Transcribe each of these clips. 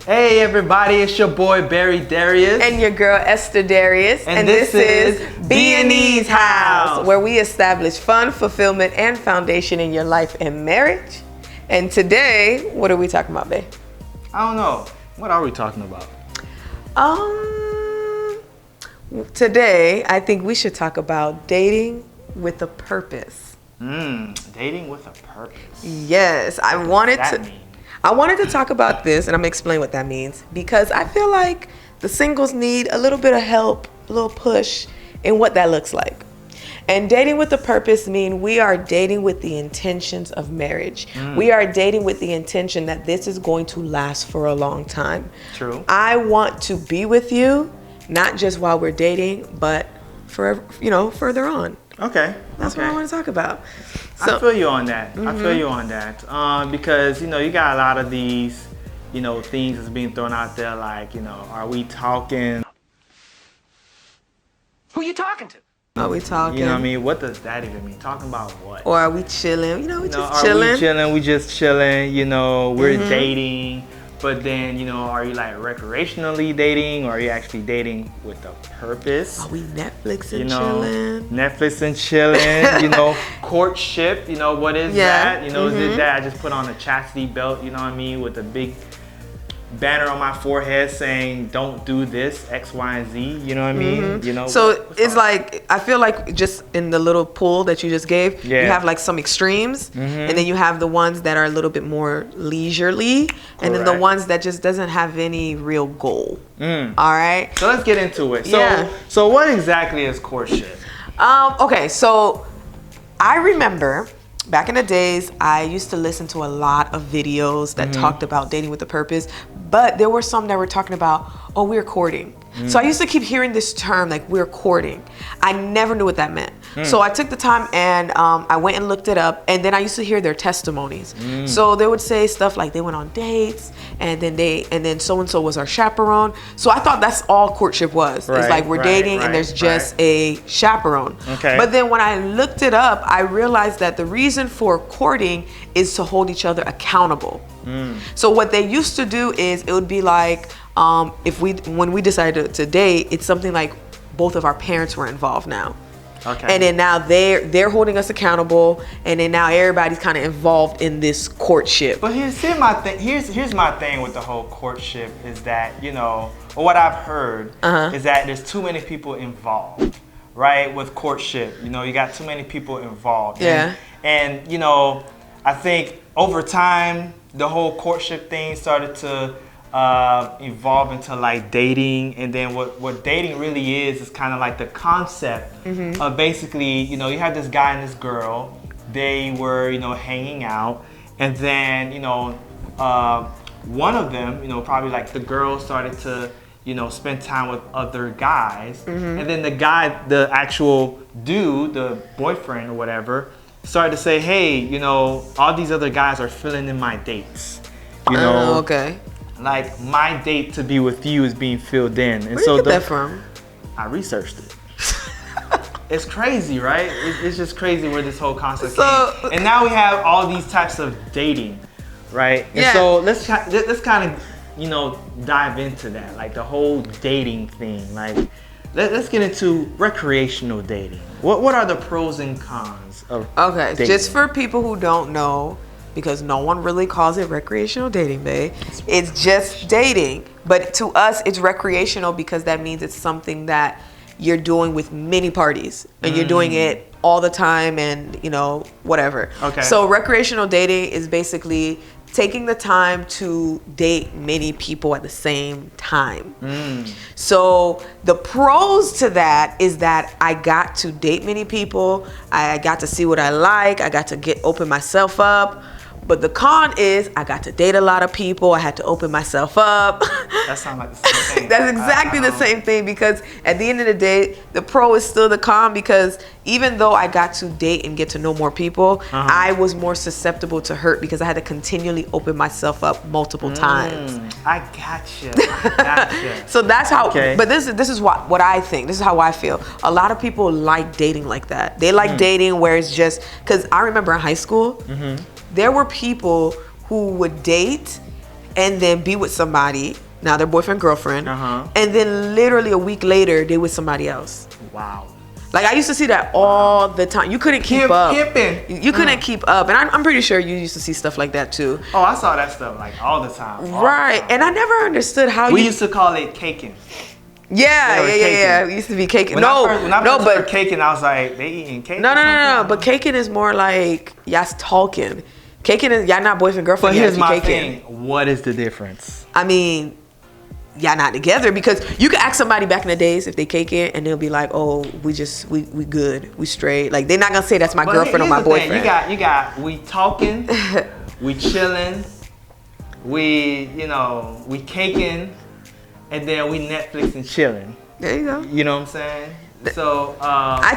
Hey everybody, it's your boy Barry Darius. And your girl Esther Darius. And this is B&E's House, where we establish fun, fulfillment, and foundation in your life and marriage. And today, what are we talking about, babe? I don't know. What are we talking about? Today, I think we should talk about dating with a purpose. Dating with a purpose. Yes, I wanted to talk about this, and I'm gonna explain what that means, because I feel like the singles need a little bit of help, a little push in what that looks like. And dating with a purpose means we are dating with the intentions of marriage. We are dating with the intention that this is going to last for a long time. True. I want to be with you, not just while we're dating, but forever, further on. Okay. That's what I want to talk about. I feel you on that. I feel you on that. Because, you got a lot of these, things that's being thrown out there like, are we talking? Who you talking to? Are we talking? You know what I mean? What does that even mean? Talking about what? Or are we chilling? We just are chilling. we chilling? We just chilling. We're dating. But then, are you like recreationally dating, or are you actually dating with a purpose? Are we Netflix and chilling? Netflix and chilling. Courtship. What is that? Is it that I just put on a chastity belt? You know what I mean? With a big banner on my forehead saying don't do this X, Y, and Z, you know what I mean? So it's like, I feel like just in the little pool that you just gave, you have like some extremes, and then you have the ones that are a little bit more leisurely, and then the ones that just doesn't have any real goal. All right, so let's get into it. So what exactly is courtship? Okay, so I remember back in the days, I used to listen to a lot of videos that talked about dating with a purpose, but there were some that were talking about, we're courting. So I used to keep hearing this term, like, we're courting. I never knew what that meant. So I took the time and I went and looked it up, and then I used to hear their testimonies. So they would say stuff like they went on dates, and then so-and-so was our chaperone. So I thought that's all courtship was. It's like we're dating and there's just a chaperone. Okay. But then when I looked it up, I realized that the reason for courting is to hold each other accountable. So what they used to do is, it would be like, when we decided to date, it's something like both of our parents were involved now. Okay. And then now they're holding us accountable, and then now everybody's kind of involved in this courtship. But here's my thing. Here's my thing with the whole courtship is that, or what I've heard is that there's too many people involved, right? With courtship, you got too many people involved. Yeah. And I think over time the whole courtship thing started to evolve into like dating, and then what dating really is kind of like the concept of basically, you have this guy and this girl, they were, hanging out, and then, one of them, probably like the girl started to, spend time with other guys, and then the guy, the actual dude, the boyfriend or whatever, started to say, hey, all these other guys are filling in my dates, Okay. Like, my date to be with you is being filled in. And Where did you get that from? I researched it. It's crazy, right? It's just crazy where this whole concept came. And now we have all these types of dating, right? And so let's kind of, dive into that, like the whole dating thing. Like, let's get into recreational dating. What are the pros and cons of dating? Just for people who don't know, because no one really calls it recreational dating, babe. It's just dating. But to us, it's recreational because that means it's something that you're doing with many parties. And you're doing it all the time and, whatever. Okay. So recreational dating is basically taking the time to date many people at the same time. So the pros to that is that I got to date many people. I got to see what I like. I got to open myself up. But the con is I got to date a lot of people. I had to open myself up. That sounds like the same thing. That's exactly the same thing, because at the end of the day, the pro is still the con, because even though I got to date and get to know more people, I was more susceptible to hurt because I had to continually open myself up multiple times. I gotcha. So that's how, but this is what I think. This is how I feel. A lot of people like dating like that. They like dating where it's just, because I remember in high school, there were people who would date and then be with somebody. Now they're boyfriend, girlfriend. And then literally a week later, they with somebody else. Wow. Like, I used to see that all the time. You couldn't keep up. You couldn't keep up. And I'm pretty sure you used to see stuff like that too. Oh, I saw that stuff like all the time. Right. And I never understood how we used to call it caking. Yeah. It used to be caking. When I first heard caking, I was like, they eating cake? No. But caking is more like, y'all talking. Caking is, y'all not boyfriend, girlfriend. But here's my thing. What is the difference? I mean, y'all not together, because you could ask somebody back in the days if they caking and they'll be like, oh, we good, we straight. Like, they're not gonna say that's my girlfriend or my boyfriend. You got we talking, we chilling, we caking, and then we Netflix and chilling. There you go. You know what I'm saying? So I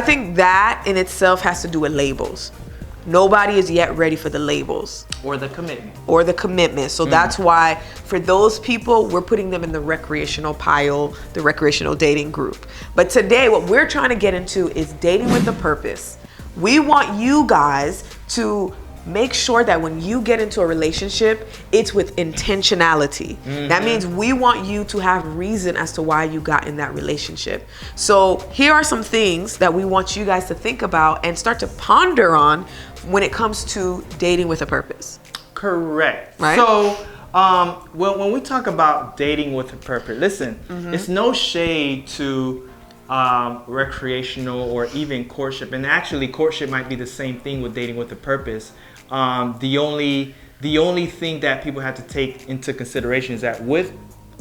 think that in itself has to do with labels. Nobody is yet ready for the labels. Or the commitment. So that's why for those people, we're putting them in the recreational pile, the recreational dating group. But today, what we're trying to get into is dating with a purpose. We want you guys to make sure that when you get into a relationship, it's with intentionality. That means we want you to have reason as to why you got in that relationship. So here are some things that we want you guys to think about and start to ponder on when it comes to dating with a purpose. Correct. Right? So when we talk about dating with a purpose, listen, it's no shade to recreational or even courtship. And actually, courtship might be the same thing with dating with a purpose. The only thing that people have to take into consideration is that with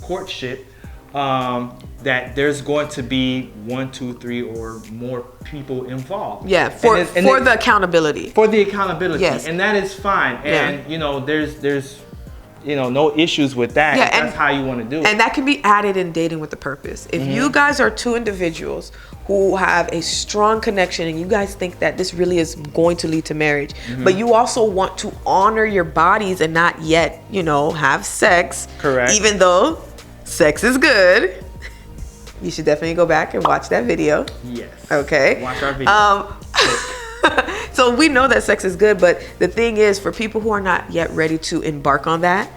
courtship, that there's going to be 1, 2, 3, or more people involved. Yeah, for the accountability. For the accountability, yes. And that is fine. And there's no issues with that. Yeah, if that's how you want to do it. And that can be added in dating with a purpose. If you guys are two individuals who have a strong connection and you guys think that this really is going to lead to marriage, but you also want to honor your bodies and not yet, have sex. Correct. Even though sex is good, you should definitely go back and watch that video. Yes. Okay. Watch our video. So we know that sex is good, but the thing is, for people who are not yet ready to embark on that,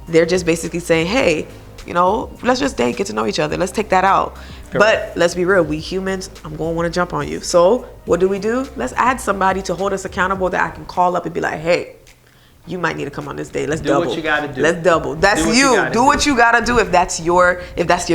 they're just basically saying, hey, let's just date, get to know each other. Let's take that out. Correct. But let's be real, we humans, I'm going to want to jump on you. So what do? Let's add somebody to hold us accountable that I can call up and be like, hey, you might need to come on this date. Let's double. Do what you got to do. Let's double. That's you. Do what you got to do if that's your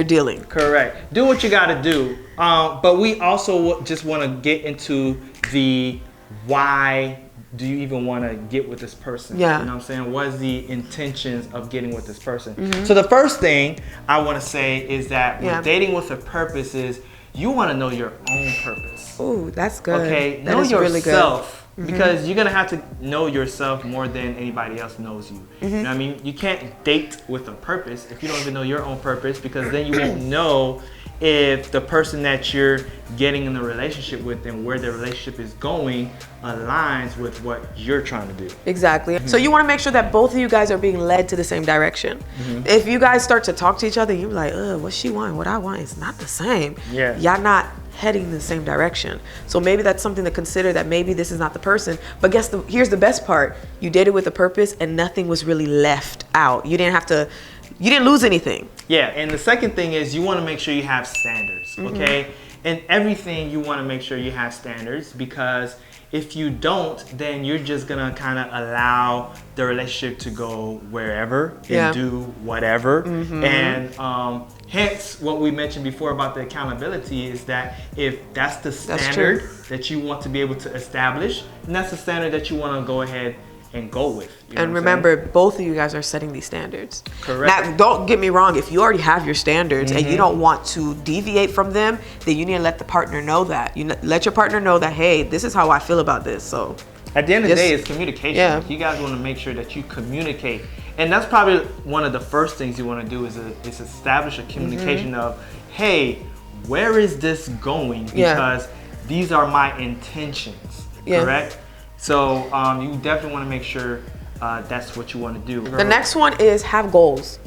dealing. Correct. Do what you got to do. But we also just want to get into the why do you even want to get with this person? Yeah. You know what I'm saying? What is the intentions of getting with this person? So the first thing I want to say is that when dating with a purpose is you want to know your own purpose. Ooh, that's good. Okay, know yourself. Really good. Because you're going to have to know yourself more than anybody else knows you. You know what I mean? You can't date with a purpose if you don't even know your own purpose, because then you won't know if the person that you're getting in the relationship with and where the relationship is going aligns with what you're trying to do. Exactly. So you want to make sure that both of you guys are being led to the same direction. If you guys start to talk to each other, you're like, what she want, what I want, it's not the same. Yeah. Y'all not heading in the same direction. So maybe that's something to consider, that maybe this is not the person. But here's the best part. You dated with a purpose and nothing was really left out. You didn't lose anything. Yeah, and the second thing is you want to make sure you have standards, okay? In everything, you want to make sure you have standards, because if you don't, then you're just going to kind of allow the relationship to go wherever and do whatever. And hence, what we mentioned before about the accountability is that if that's the standard that you want to be able to establish, and that's the standard that you want to go ahead and go with. And remember, both of you guys are setting these standards. Correct. Now, don't get me wrong. If you already have your standards and you don't want to deviate from them, then you need to let the partner know that. You let your partner know that, hey, this is how I feel about this. So at the end of the day, it's communication. Yeah. You guys want to make sure that you communicate. And that's probably one of the first things you want to do is establish a communication of, hey, where is this going? Because these are my intentions, correct? So you definitely want to make sure that's what you want to do. The next one is have goals.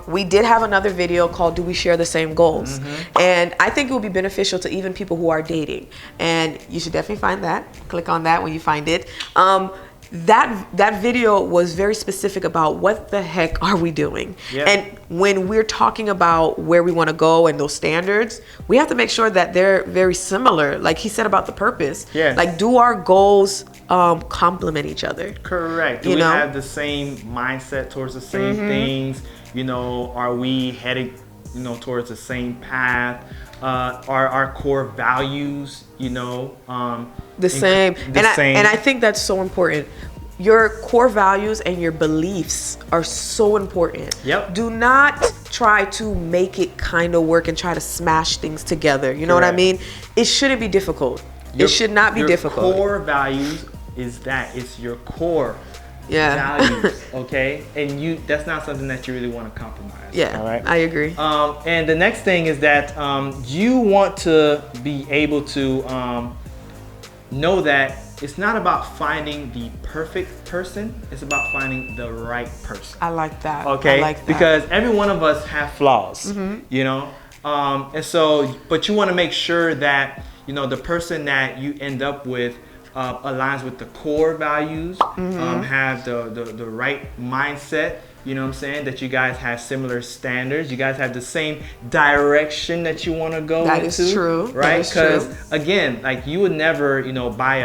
We did have another video called Do We Share the Same Goals? And I think it will be beneficial to even people who are dating. And you should definitely find that. Click on that when you find it. that video was very specific about what the heck are we doing. Yep. And when we're talking about where we want to go and those standards, we have to make sure that they're very similar. Like he said about the purpose. Yeah. Like, do our goals complement each other? Correct. Do we have the same mindset towards the same things? You know, are we headed, you know, towards the same path? Are our core values, you know, the same? And I think that's so important. Your core values and your beliefs are so important. Yep. Do not try to make it kind of work and try to smash things together. You know what I mean? It shouldn't be difficult. It should not be difficult. Your core values is that it's your core values, okay? And that's not something that you really want to compromise. Yeah, all right? I agree. And the next thing is that you want to be able to know that it's not about finding the perfect person, it's about finding the right person. I like that. Okay? I like that. Because every one of us have flaws, you know? And so, but you want to make sure that, you know, the person that you end up with aligns with the core values, have the right mindset, you know what I'm saying? That you guys have similar standards, you guys have the same direction that you want to go into. That is true. Right? Because again, like you would never, you know, buy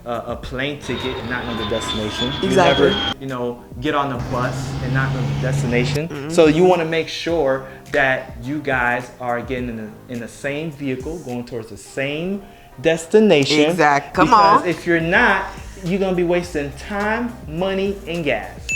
a plane ticket and not know the destination. Exactly. You never, you know, get on the bus and not know the destination. So you want to make sure that you guys are getting in the same vehicle, going towards the same destination. Exactly. Come because on. if you're not, you're gonna be wasting time, money, and gas.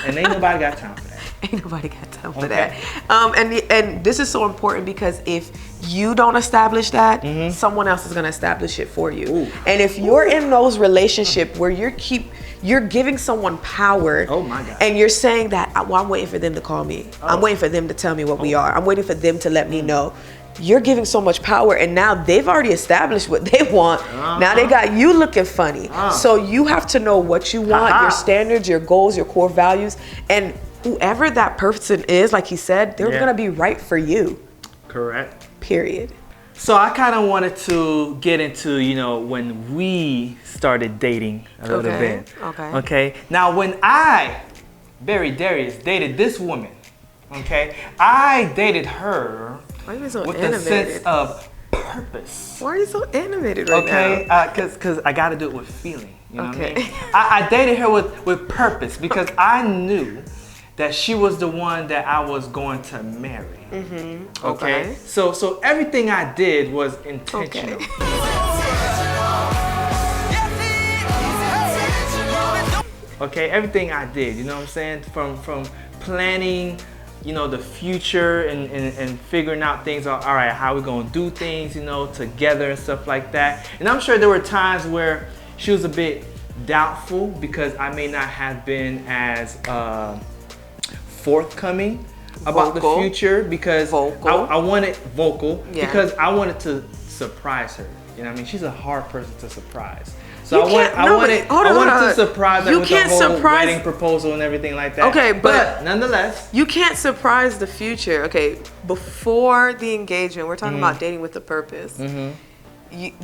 And ain't nobody got time for that. Ain't nobody got time for that. And this is so important because if you don't establish that, someone else is gonna establish it for you. Ooh. And if you're in those relationships where you're giving someone power, oh my God, and you're saying that, well, I'm waiting for them to call me. I'm waiting for them to tell me what we are. I'm waiting for them to let me know. You're giving so much power, and now they've already established what they want. Now they got you looking funny. So you have to know what you want, your standards, your goals, your core values, and whoever that person is, like he said, they're gonna be right for you. Correct. Period. So I kind of wanted to get into, you know, when we started dating a little bit. Okay. Now when I, Barry Darius, dated this woman, okay, I dated her with a sense of purpose. Why are you so animated right now? Okay, because I got to do it with feeling. You know what I mean? I dated her with purpose because I knew that she was the one that I was going to marry. Okay. So everything I did was intentional. Okay, everything I did, you know what I'm saying? From planning, you know, the future and figuring out things, all right, how we gonna do things, you know, together and stuff like that. And I'm sure there were times where she was a bit doubtful because I may not have been as forthcoming about the future because I wanted because I wanted to surprise her. You know what I mean? She's a hard person to surprise. So I wanted to surprise her with the whole wedding proposal and everything like that. Okay, but nonetheless, you can't surprise the future. Okay, before the engagement, we're talking about dating with a purpose.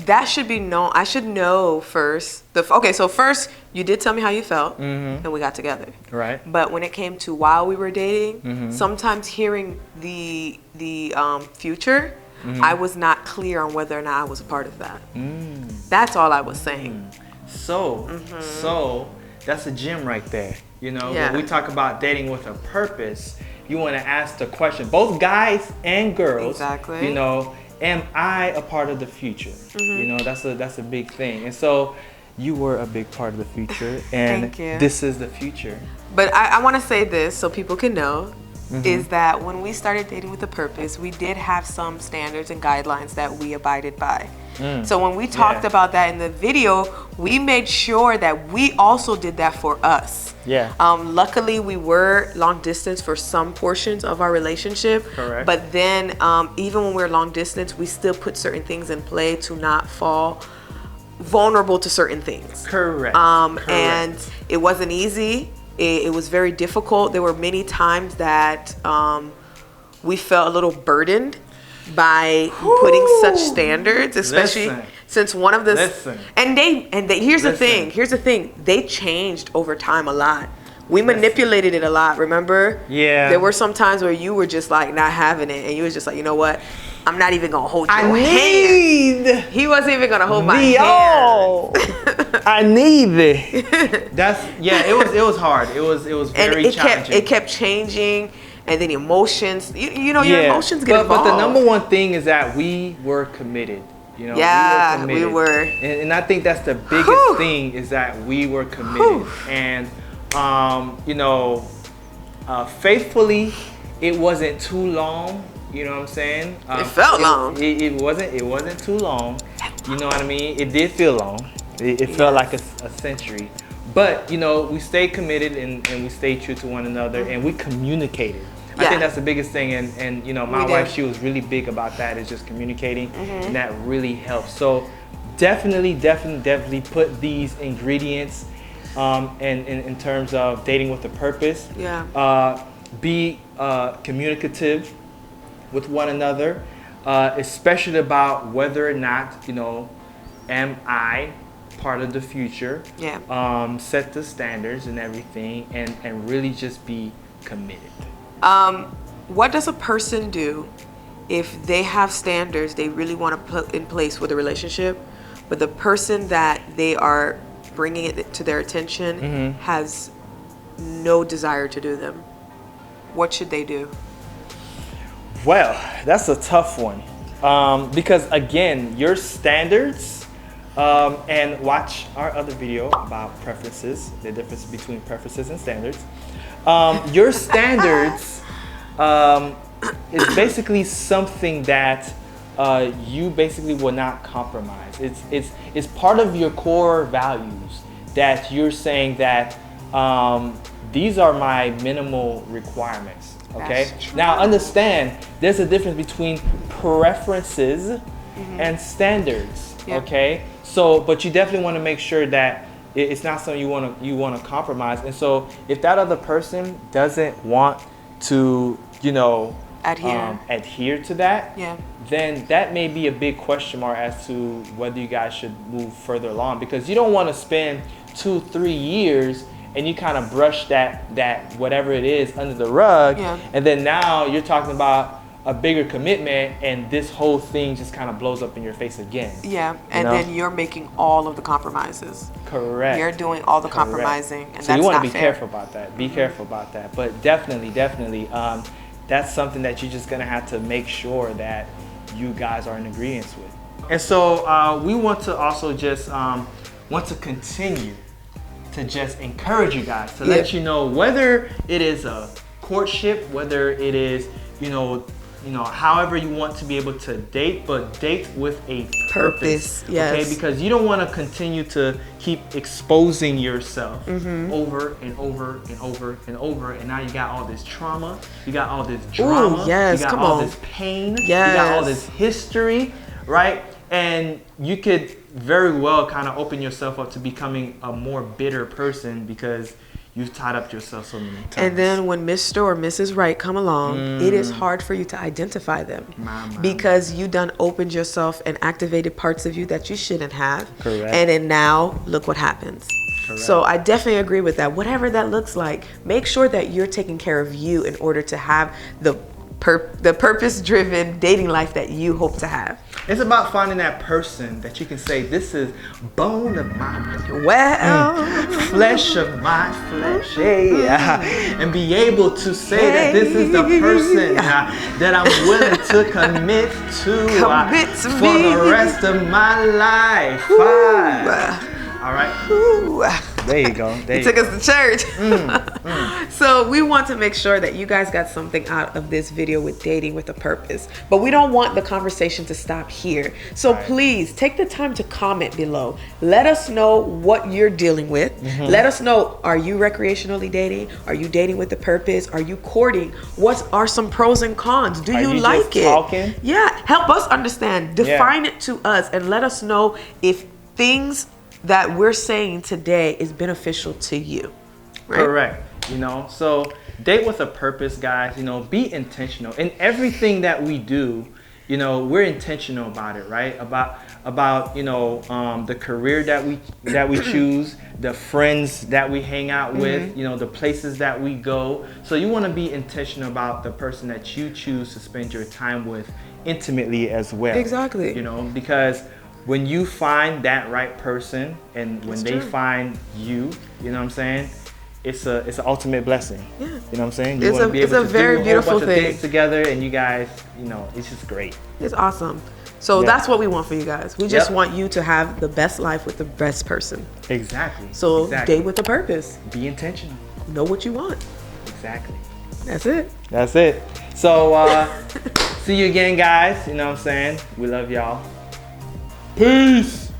That should be known. I should know first. So first you did tell me how you felt, and we got together. Right. But when it came to while we were dating, sometimes hearing the future, I was not clear on whether or not I was a part of that. That's all I was saying. So that's a gem right there. You know, when we talk about dating with a purpose, you want to ask the question, both guys and girls. Exactly. You know, am I a part of the future? You know, that's a big thing. And so you were a big part of the future, and this is the future. But I want to say this so people can know. Is that when we started dating with a purpose, we did have some standards and guidelines that we abided by. So when we talked about that in the video, we made sure that we also did that for us. Luckily, we were long distance for some portions of our relationship. Correct. But then even when we're long distance, we still put certain things in play to not fall vulnerable to certain things. Correct. And it wasn't easy. It was very difficult. There were many times that we felt a little burdened by putting such standards, especially since one of the and here's the thing, they changed over time a lot. We manipulated it a lot, remember? Yeah. There were some times where you were just like not having it, and you was just like, you know what? I'm not even gonna hold your hand. He wasn't even gonna hold my hand. I need it. It was hard. It was very challenging. It kept changing, and then emotions. You know, your emotions get involved. But the number one thing is that we were committed. You know, we were. And I think that's the biggest thing is that we were committed. And you know, faithfully, it wasn't too long. You know what I'm saying? It felt long. It wasn't too long. You know what I mean? It did feel long. It felt like a century. But, you know, we stayed committed and we stayed true to one another and we communicated. I think that's the biggest thing. And you know, my wife, she was really big about that, is just communicating. And that really helps. So definitely put these ingredients in terms of dating with a purpose. Be communicative with one another, especially about whether or not, you know, am I part of the future? Set the standards and everything, and really just be committed. What does a person do if they have standards they really want to put in place with a relationship, but the person that they are bringing it to their attention has no desire to do them? What should they do? Well, that's a tough one, because again, your standards, and watch our other video about preferences, the difference between preferences and standards. Your standards is basically something that you basically will not compromise. It's part of your core values that you're saying that these are my minimal requirements. Okay. Now understand, there's a difference between preferences and standards. Okay. So, but you definitely want to make sure that it's not something you want to compromise. And so, if that other person doesn't want to, you know, adhere to that, then that may be a big question mark as to whether you guys should move further along, because you don't want to spend 2-3 years and you kind of brush that whatever it is under the rug, and then now you're talking about a bigger commitment, and this whole thing just kind of blows up in your face again. And then you're making all of the compromises. Correct. You're doing all the compromising, and so that's you want not to be fair. careful about that. Be careful about that. But definitely, that's something that you're just gonna have to make sure that you guys are in agreement with. And so we want to also just want to continue to just encourage you guys, to let you know, whether it is a courtship, whether it is, you know, however you want to be able to date, but date with a purpose. Okay, because you don't want to continue to keep exposing yourself over and over and over and over, and now you got all this trauma, you got all this drama, you got all this pain, you got all this history, right? And you could very well kind of open yourself up to becoming a more bitter person because you've tied up yourself so many times. And then when Mr. or Mrs. Right come along, it is hard for you to identify them because you done opened yourself and activated parts of you that you shouldn't have. Correct. And then now look what happens. Correct. So I definitely agree with that. Whatever that looks like, make sure that you're taking care of you in order to have the purpose-driven dating life that you hope to have. It's about finding that person that you can say, this is bone of my flesh of my flesh, and be able to say that this is the person that I'm willing to commit to for the rest of my life. All right. There you go. He took us to church. So we want to make sure that you guys got something out of this video with dating with a purpose. But we don't want the conversation to stop here. So please take the time to comment below. Let us know what you're dealing with. Let us know, are you recreationally dating? Are you dating with a purpose? Are you courting? What are some pros and cons? Do you like it? Talking? Yeah, help us understand. Define it to us and let us know if things that we're saying today is beneficial to you. Right? Correct. You know, so date with a purpose, guys. You know, be intentional in everything that we do. you know, we're intentional about it, right? About you know, the career that we choose, the friends that we hang out with, you know, the places that we go. So you want to be intentional about the person that you choose to spend your time with intimately as well. Exactly. You know, because when you find that right person and when they find you, you know what I'm saying? It's an ultimate blessing. Yeah. You know what I'm saying? You want to be able to do a whole bunch of things together, and you guys, you know, it's just great. It's awesome. So that's what we want for you guys. We just want you to have the best life with the best person. Exactly. So date with a purpose. Be intentional. Know what you want. Exactly. That's it. That's it. So see you again, guys. You know what I'm saying? We love y'all. Peace.